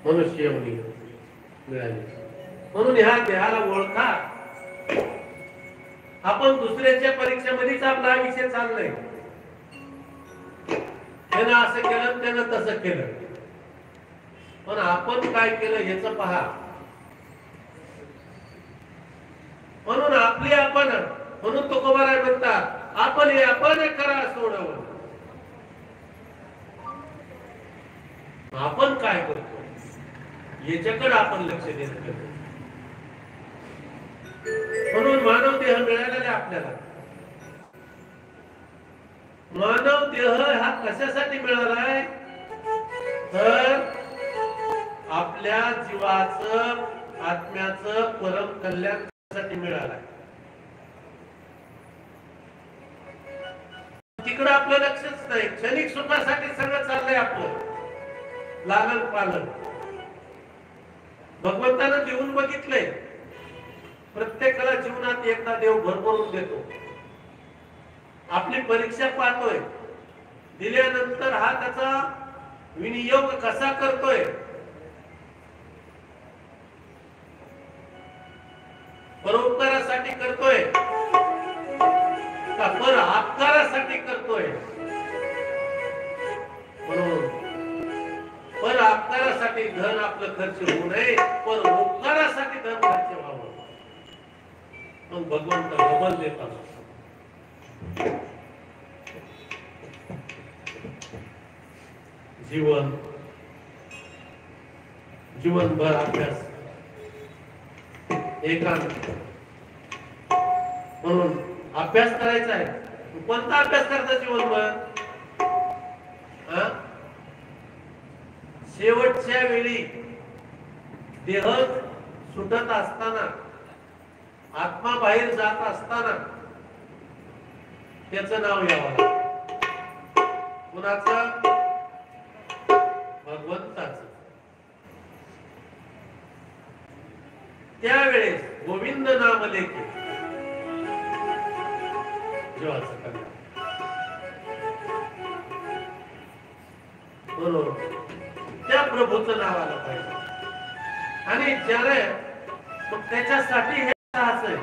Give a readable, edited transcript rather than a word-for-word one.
मनुष्य मिळाली म्हणून ह्या देहाला ओळखा. आपण दुसऱ्याच्या परीक्षेमध्येच आपला विषय चाललाय. त्यानं असं केलं त्यानं तसं केलं, पण आपण काय केलं ह्याच पहा. म्हणून आपली आपण म्हणून तो तुकोबाराय म्हणतात आपण हे आपण करा सोडवं. आपण काय करतो याच्याकडे आपण लक्ष देत नाही. म्हणून मानव देह मिळालेला आपल्याला. मानव देह हा कशासाठी मिळालाय तर आपल्या जीवाचं आत्म्याचं परम कल्याणासाठी मिळालाय. तिकडे आपलं लक्षच नाही. क्षणिक सुखासाठी सगळं चाललंय आपलं लालन पालन. भगवंतानं देऊन बघितलंय. प्रत्येकाला जीवनात एकदा देव भरभरून देतो. आपली परीक्षा पाहतोय. दिल्यानंतर हा त्याचा विनियोग कसा करतोय. परोपकारासाठी करतोय का पर आपकारासाठी करतोय. म्हणून पर आपकारासाठी धन आपलं खर्च होऊ नये, पर उपकारासाठी धन खर्च व्हावं. मग भगवंत गमन देतात. जीवनभर अभ्यास एकांत. म्हणून अभ्यास करायचा आहे. कोणता अभ्यास करायचा जीवनभर. शेवटच्या वेळी देह सुटत असताना आत्मा बाहेर जात असताना त्याचं नाव यावं. कुणाचं. भगवंताचं. त्यावेळेस गोविंद नाम लेखे जीवाचं कल्याण. बरोबर त्या प्रभूचं नाव आलं पाहिजे. आणि ज्याने त्याच्यासाठी हे असं